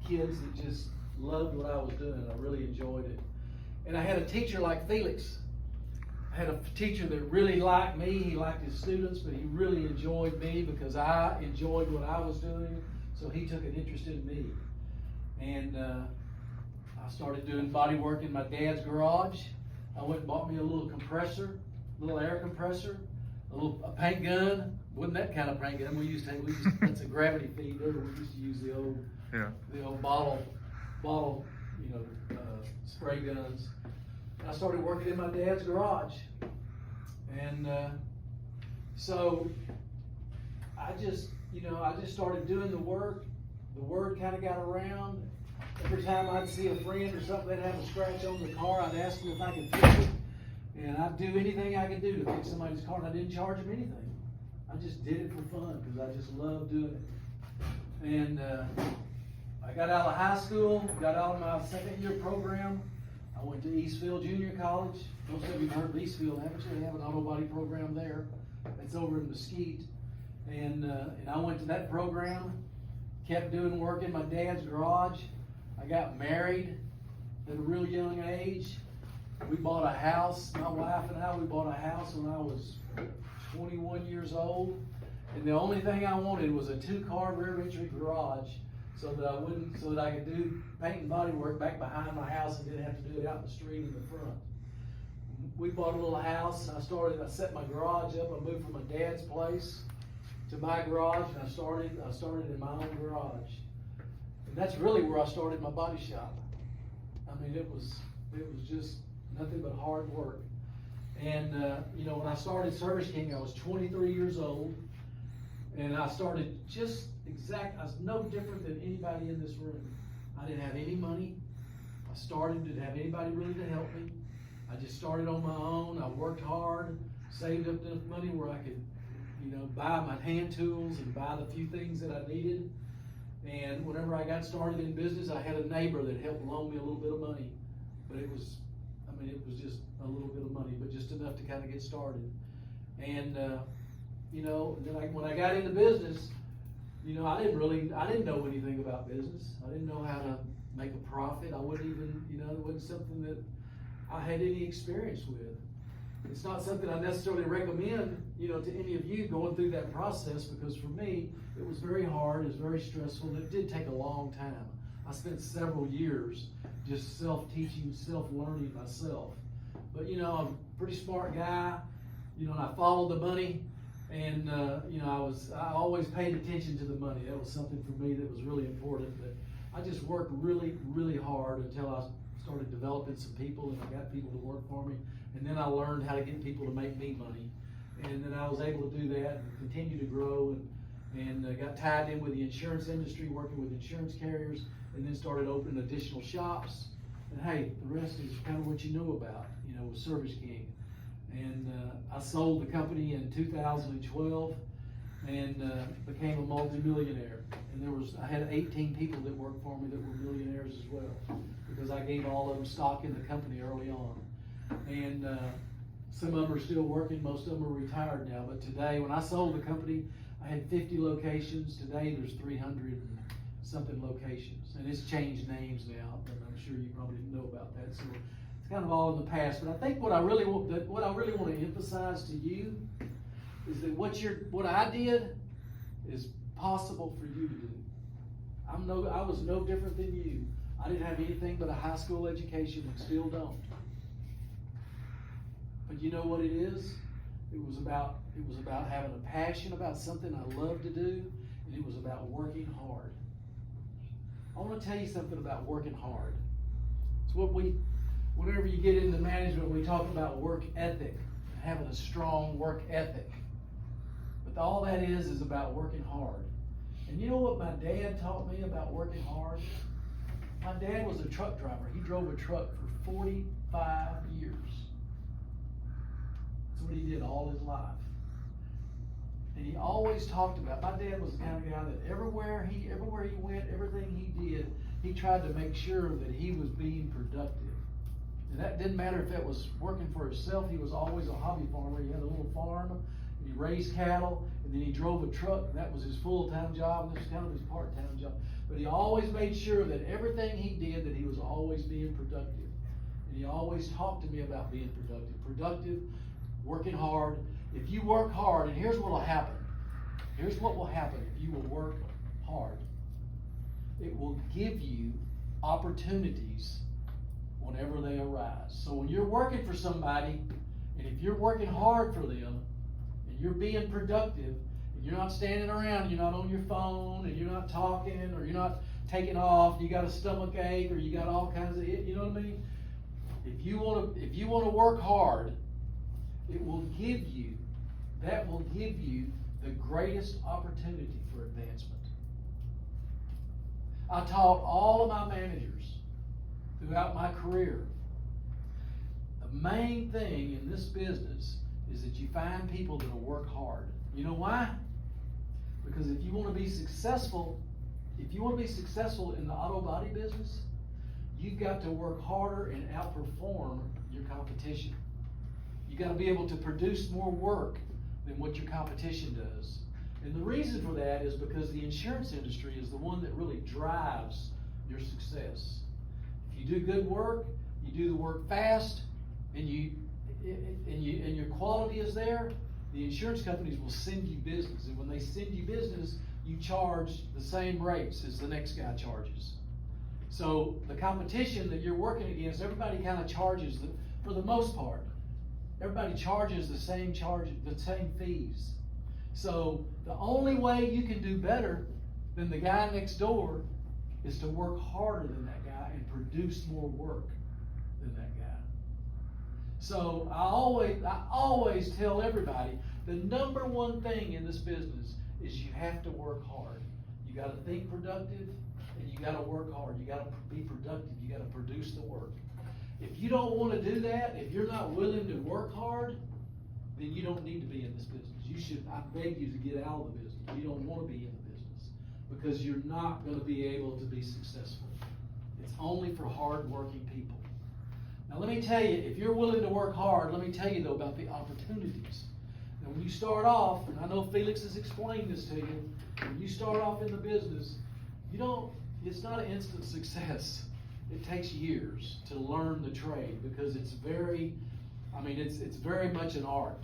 kids that just loved what I was doing. I really enjoyed it. And I had a teacher like Felix. I had a teacher that really liked me. He liked his students, but he really enjoyed me because I enjoyed what I was doing. So he took an interest in me. And I started doing body work in my dad's garage. I went and bought me a little compressor, little air compressor, a paint gun. Wasn't that kind of paint gun we used to have? That's a gravity feeder. We used to use the old bottle, spray guns. And I started working in my dad's garage. And so I just started doing the work. The word kind of got around. Every time I'd see a friend or something that had a scratch on the car, I'd ask them if I could fix it. And I'd do anything I could do to fix somebody's car, and I didn't charge them anything. I just did it for fun because I just loved doing it. And I got out of high school, got out of my second-year program. I went to Eastfield Junior College. Most of you have heard of Eastfield, haven't you? They have an auto body program there. It's over in Mesquite. And I went to that program, kept doing work in my dad's garage. I got married at a real young age. We bought a house, my wife and I, we bought a house when I was 21 years old. And the only thing I wanted was a 2-car rear entry garage so that I could do paint and body work back behind my house and didn't have to do it out in the street in the front. We bought a little house and I set my garage up. I moved from my dad's place to my garage, and I started in my own garage. And that's really where I started my body shop. I mean, it was just nothing but hard work. And when I started Service King, I was 23 years old, and I started I was no different than anybody in this room. I didn't have any money. Didn't have anybody really to help me. I just started on my own. I worked hard, saved up enough money where I could, buy my hand tools and buy the few things that I needed. And whenever I got started in business, I had a neighbor that helped loan me a little bit of money. But it was just a little bit of money, but just enough to kind of get started. And, then when I got into business, I didn't know anything about business. I didn't know how to make a profit. I wouldn't even, it wasn't something that I had any experience with. It's not something I necessarily recommend, to any of you going through that process, because for me, it was very hard, it was very stressful, and it did take a long time. I spent several years just self-teaching, self-learning myself. But, I'm a pretty smart guy, and I followed the money, and, I always paid attention to the money. That was something for me that was really important. But I just worked really, really hard until I started developing some people, and I got people to work for me. And then I learned how to get people to make me money. And then I was able to do that and continue to grow, and got tied in with the insurance industry, working with insurance carriers, and then started opening additional shops. And hey, the rest is kind of what you know about, with Service King. And I sold the company in 2012 and became a multimillionaire. And I had 18 people that worked for me that were millionaires as well, because I gave all of them stock in the company early on. And some of them are still working, most of them are retired now. But today, when I sold the company, I had 50 locations. Today, there's 300 and something locations. And it's changed names now, but I'm sure you probably didn't know about that. So it's kind of all in the past. But I think what I really want to emphasize to you is that what I did is possible for you to do. I was no different than you. I didn't have anything but a high school education, and still don't. But you know what it is? It was about having a passion about something I love to do, and it was about working hard. I want to tell you something about working hard. It's whenever you get into management, we talk about work ethic, having a strong work ethic. But all that is about working hard. And you know what my dad taught me about working hard? My dad was a truck driver. He drove a truck for 45 years. That's what he did all his life. And he always talked about, my dad was the kind of guy that everywhere he went, everything he did, he tried to make sure that he was being productive. And that didn't matter if that was working for himself. He was always a hobby farmer. He had a little farm, and He raised cattle, and then he drove a truck, and that was his full-time job, and this was kind of his part-time job. But he always made sure that everything he did, that he was always being productive. And he always talked to me about being productive, working hard. If you work hard, and here's what will happen. Here's what will happen if you will work hard. It will give you opportunities whenever they arise. So when you're working for somebody, and if you're working hard for them, and you're being productive, and you're not standing around, you're not on your phone, and you're not talking, or you're not taking off, you got a stomach ache, or you got all kinds of, you know what I mean? If you want to work hard, it will give you, that will give you the greatest opportunity for advancement. I taught all of my managers throughout my career, the main thing in this business is that you find people that will work hard. You know why? Because if you want to be successful, in the auto body business, you've got to work harder and outperform your competition. You got to be able to produce more work than what your competition does. And the reason for that is because the insurance industry is the one that really drives your success. If you do good work, you do the work fast, and your quality is there, the insurance companies will send you business. And when they send you business, you charge the same rates as the next guy charges. So the competition that you're working against, everybody kind of charges, for the most part, everybody charges the same fees. So the only way you can do better than the guy next door is to work harder than that guy and produce more work than that guy. So I always tell everybody, the number one thing in this business is you have to work hard. You got to think productive, and you got to work hard. You got to be productive. You got to produce the work. If you don't want to do that, if you're not willing to work hard, then you don't need to be in this business. I beg you to get out of the business. You don't want to be in the business because you're not going to be able to be successful. It's only for hard-working people. Now let me tell you, if you're willing to work hard, let me tell you though about the opportunities. Now when you start off, and I know Felix has explained this to you, when you start off in the business, it's not an instant success. It takes years to learn the trade because it's very much an art.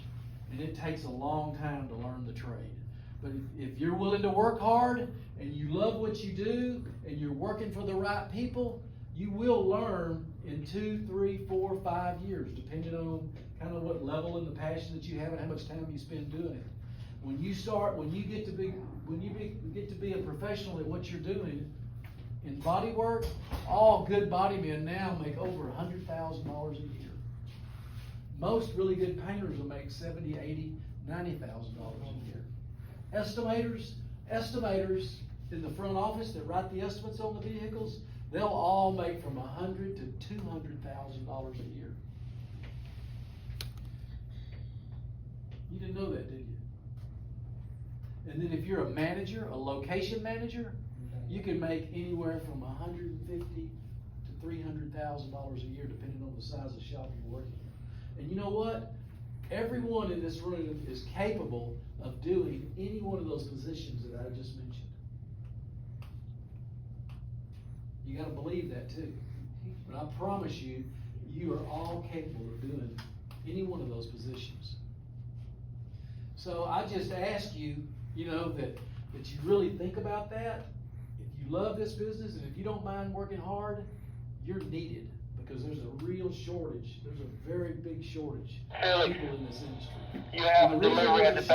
And it takes a long time to learn the trade. But if you're willing to work hard and you love what you do and you're working for the right people, you will learn in 2, 3, 4, 5 years, depending on kind of what level and the passion that you have and how much time you spend doing it. When you get to be a professional at what you're doing in body work, all good body men now make over $100,000 a year. Most really good painters will make $70,000, $80,000, $90,000 a year. Estimators in the front office that write the estimates on the vehicles, they'll all make from $100,000 to $200,000 a year. You didn't know that, did you? And then if you're a manager, a location manager, you can make anywhere from $150,000 to $300,000 a year, depending on the size of shop you're working in. And you know what? Everyone in this room is capable of doing any one of those positions that I just mentioned. You got to believe that too. But I promise you, you are all capable of doing any one of those positions. So I just ask you, that you really think about that. If you love this business and if you don't mind working hard, you're needed. Because there's a real shortage. There's a very big shortage of people in this industry. You have a delivery at the